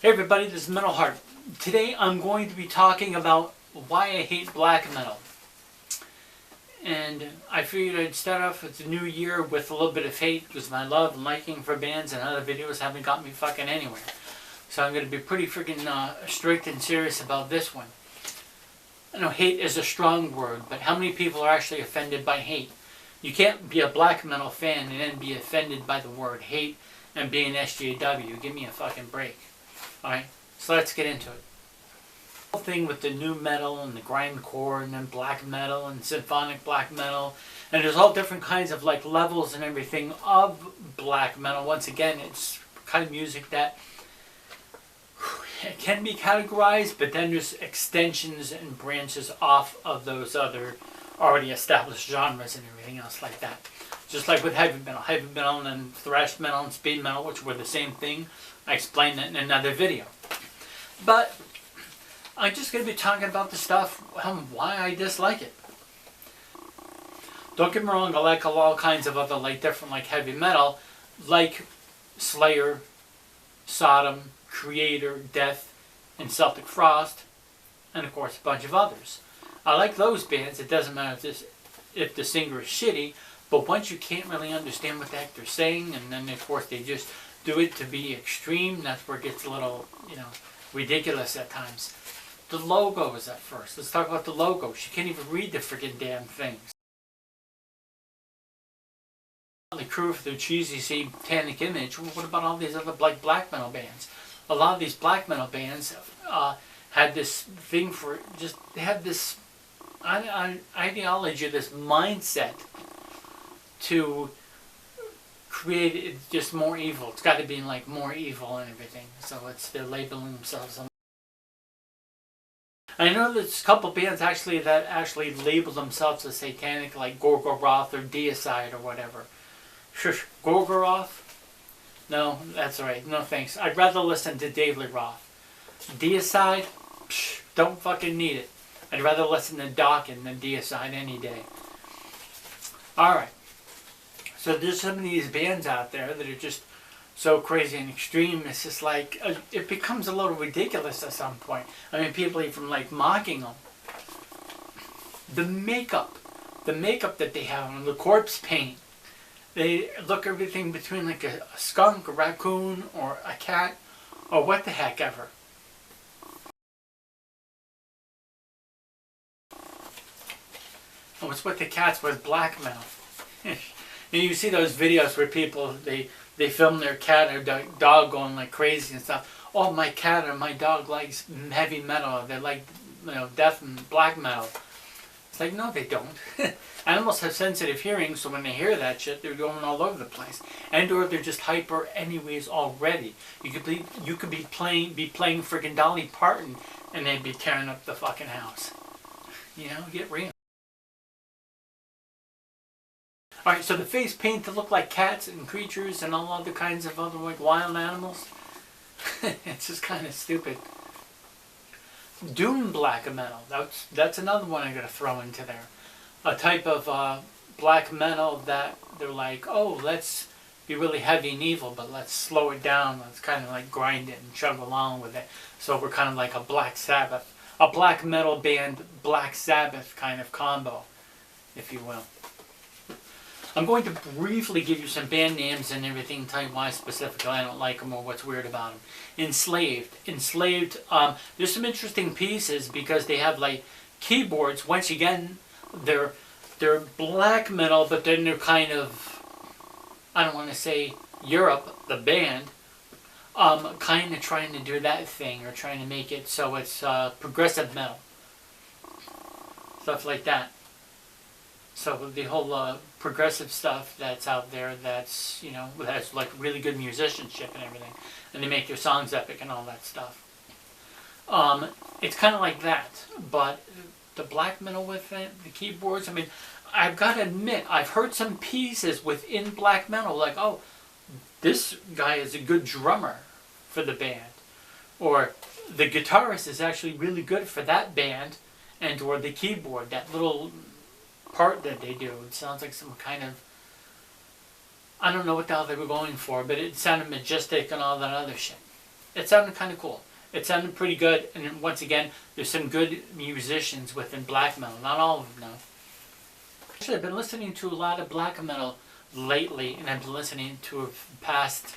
Hey everybody, this is Metal Heart. Today I'm going to be talking about why I hate black metal. And I figured I'd start off with the new year with a little bit of hate because my love and liking for bands and other videos haven't got me fucking anywhere. So I'm going to be pretty freaking strict and serious about this one. I know hate is a strong word, but how many people are actually offended by hate? You can't be a black metal fan and then be offended by the word hate and be an SJW. Give me a fucking break. Alright, so let's get into it. The whole thing with the new metal and the grindcore and then black metal and symphonic black metal, and there's all different kinds of like levels and everything of black metal. Once again, it's kind of music that it can be categorized, but then there's extensions and branches off of those other already established genres and everything else like that. Just like with heavy metal and thrash metal and speed metal, which were the same thing. I explained that in another video. But I'm just going to be talking about the stuff and why I dislike it. Don't get me wrong, I like all kinds of other different heavy metal, like Slayer, Sodom, Creator, Death, and Celtic Frost, and of course a bunch of others. I like those bands. It doesn't matter if the singer is shitty, but once you can't really understand what the heck they're saying, and then of course they just do it to be extreme, that's where it gets a little, ridiculous at times. The logos at first. Let's talk about the logos. You can't even read the freaking damn things. The crew for the cheesy satanic image. What about all these other black metal bands? A lot of these black metal bands had this thing for they had this ideology, this mindset to create it just more evil. It's got to be more evil and everything. So they're labeling themselves. I know there's a couple bands that actually label themselves as satanic, like Gorgoroth or Deicide or whatever. Shush, Gorgoroth? No, that's alright. No thanks. I'd rather listen to Dave Lee Roth. Deicide? Psh, don't fucking need it. I'd rather listen to Dawkins than Deicide any day. Alright. So there's some of these bands out there that are just so crazy and extreme. It's just it becomes a little ridiculous at some point. I mean, people even mocking them. The makeup that they have on, the corpse paint. They look everything between a skunk, a raccoon, or a cat, or what the heck ever. And what's with the cats with black metal? And you see those videos where people, they film their cat or dog going crazy and stuff. Oh, my cat or my dog likes heavy metal. They like, death and black metal. It's no, they don't. Animals have sensitive hearing, so when they hear that shit, they're going all over the place. And or they're just hyper anyways already. You could be playing freaking Dolly Parton, and they'd be tearing up the fucking house. Get real. Alright, so the face paint to look like cats and creatures and all other kinds of other wild animals. It's just kind of stupid. Doom black metal. That's another one I'm going to throw into there. A type of black metal that they're oh, let's be really heavy and evil, but let's slow it down. Let's kind of grind it and chug along with it. So we're kind of like a Black Sabbath. A black metal band, Black Sabbath kind of combo, if you will. I'm going to briefly give you some band names and everything, tell you why specifically I don't like them or what's weird about them. Enslaved. There's some interesting pieces because they have keyboards. Once again, they're black metal, but then they're kind of, I don't want to say Europe, the band, kind of trying to do that thing or trying to make it so it's progressive metal. Stuff like that. So the whole progressive stuff that's out there, that's that's really good musicianship and everything, and they make their songs epic and all that stuff. It's kind of like that, but the black metal with it, the keyboards. I mean, I've got to admit, I've heard some pieces within black metal oh, this guy is a good drummer for the band, or the guitarist is actually really good for that band, and or the keyboard, that little part that they do. It sounds like some kind of, I don't know what the hell they were going for, but it sounded majestic and all that other shit. it sounded kind of cool. It sounded pretty good, and once again, there's some good musicians within black metal. Not all of them, though. Actually, I've been listening to a lot of black metal lately, and I've been listening to a past,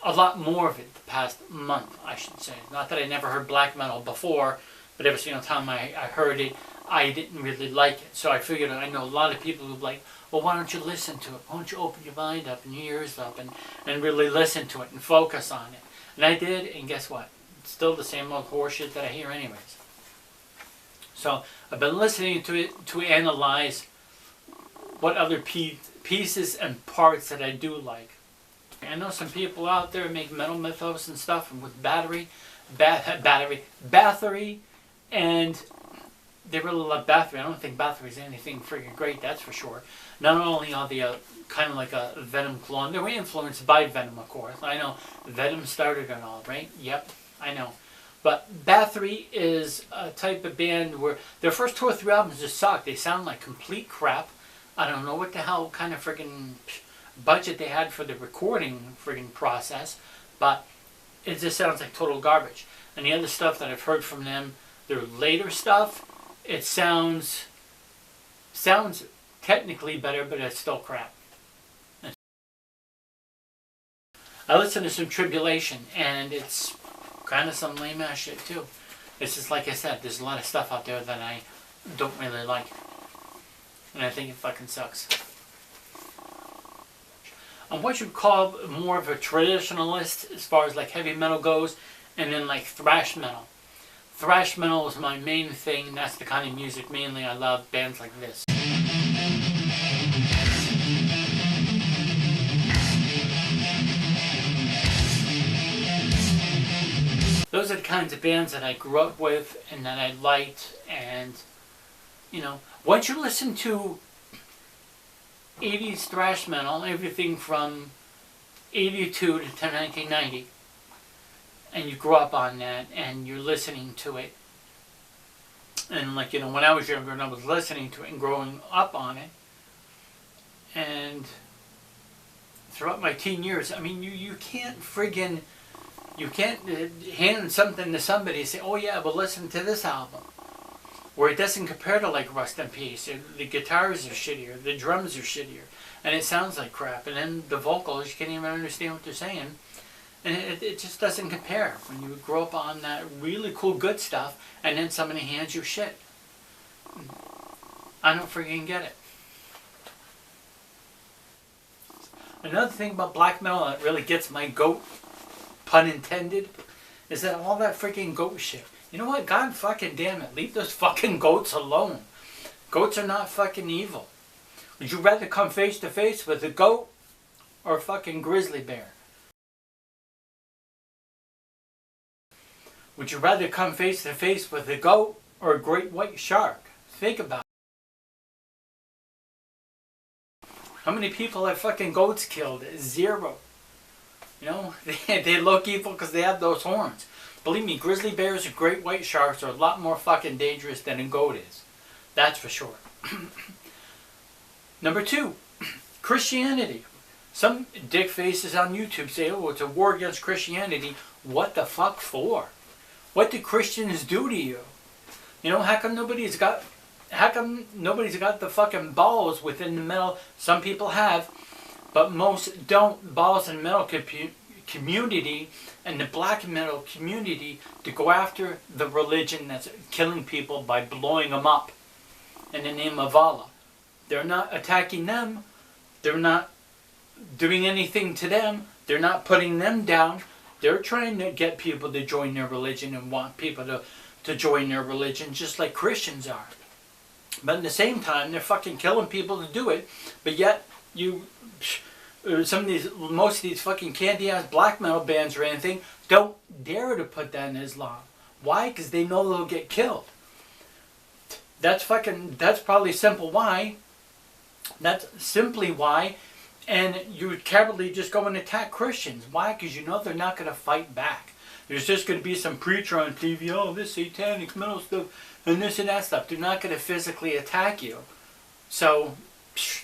a lot more of it the past month, I should say. Not that I never heard black metal before, but every single time I heard it, I didn't really like it. So I figured, I know a lot of people who are like, well, why don't you listen to it? Why don't you open your mind up and your ears up and really listen to it and focus on it? And I did, and guess what? It's still the same old horseshit that I hear anyways. So I've been listening to it to analyze what other pieces and parts that I do like. I know some people out there make metal mythos and stuff with Bathory, and they really love Bathory. I don't think Bathory is anything freaking great, that's for sure. Not only are they kind of like a Venom clone, they were influenced by Venom, of course. I know Venom started it all, right? Yep, I know. But Bathory is a type of band where their first 2 or 3 albums just suck. They sound like complete crap. I don't know what the hell kind of friggin' budget they had for the recording friggin' process, but it just sounds like total garbage. And the other stuff that I've heard from them, their later stuff, it sounds technically better, but it's still crap. I listen to some Tribulation, and it's kind of some lame ass shit too. It's just like I said, there's a lot of stuff out there that I don't really like, and I think it fucking sucks. I'm what you'd call more of a traditionalist as far as like heavy metal goes, and then like thrash metal. Thrash metal is my main thing. That's the kind of music mainly I love. Bands like this. Those are the kinds of bands that I grew up with and that I liked. And, you know, once you listen to 80s thrash metal, everything from 82 to 1990, and you grew up on that, and you're listening to it, and like, you know, when I was younger and I was listening to it and growing up on it, and throughout my teen years, I mean, you can't friggin', you can't hand something to somebody and say, oh yeah, but listen to this album, where it doesn't compare to like Rust in Peace. The guitars are shittier, the drums are shittier, and it sounds like crap, and then the vocals, you can't even understand what they're saying. And it just doesn't compare when you grow up on that really cool good stuff and then somebody hands you shit. I don't freaking get it. Another thing about black metal that really gets my goat, pun intended, is that all that freaking goat shit. You know what? God fucking damn it. Leave those fucking goats alone. Goats are not fucking evil. Would you rather come face to face with a goat or a fucking grizzly bear? Would you rather come face to face with a goat or a great white shark? Think about it. How many people have fucking goats killed? 0. You know, they look evil because they have those horns. Believe me, grizzly bears and great white sharks are a lot more fucking dangerous than a goat is. That's for sure. Number 2, Christianity. Some dick faces on YouTube say, oh, it's a war against Christianity. What the fuck for? What do Christians do to you? You know, how come nobody's got the fucking balls within the metal? Some people have, but most don't. Balls in the metal community and the black metal community to go after the religion that's killing people by blowing them up in the name of Allah. They're not attacking them. They're not doing anything to them. They're not putting them down. They're trying to get people to join their religion and want people to join their religion just like Christians are. But at the same time, they're fucking killing people to do it. But yet, most of these fucking candy-ass black metal bands or anything don't dare to put that in Islam. Why? Because they know they'll get killed. That's probably simple why. That's simply why. And you would cowardly just go and attack Christians. Why? Because you know they're not going to fight back. There's just going to be some preacher on TV, oh, this satanic metal stuff, and this and that stuff. They're not going to physically attack you. So,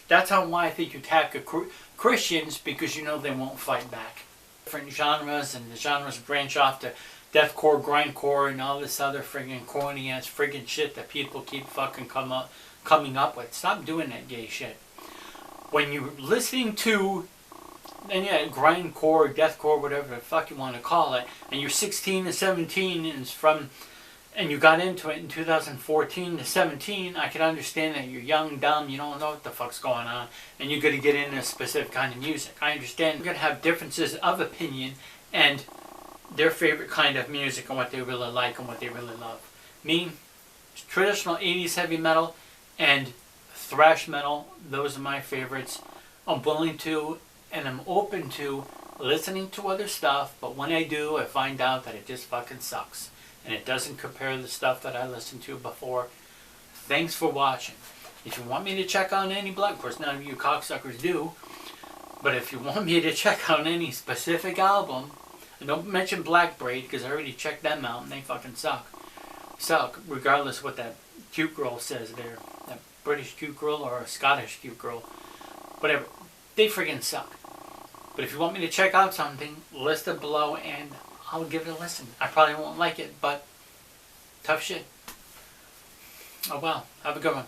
That's why I think you attack Christians, because you know they won't fight back. Different genres, and the genres branch off to deathcore, grindcore, and all this other friggin' corny ass friggin' shit that people keep fucking coming up with. Stop doing that gay shit. When you're listening to, and yeah, grindcore, deathcore, whatever the fuck you want to call it, and you're 16 to 17 and it's from, and you got into it in 2014 to 17, I can understand that you're young, dumb, you don't know what the fuck's going on, and you're going to get into a specific kind of music. I understand you're going to have differences of opinion and their favorite kind of music and what they really like and what they really love. Me, traditional 80s heavy metal and thrash metal, those are my favorites. I'm willing to and I'm open to listening to other stuff, but when I do, I find out that it just fucking sucks. And it doesn't compare to the stuff that I listened to before. Thanks for watching. If you want me to check on any black, of course none of you cocksuckers do, but if you want me to check out any specific album, and don't mention Black Braid, because I already checked them out and they fucking suck. Suck, regardless of what that cute girl says there. That British cute girl or a Scottish cute girl. Whatever. They friggin' suck. But if you want me to check out something, list it below and I'll give it a listen. I probably won't like it, but tough shit. Oh well. Have a good one.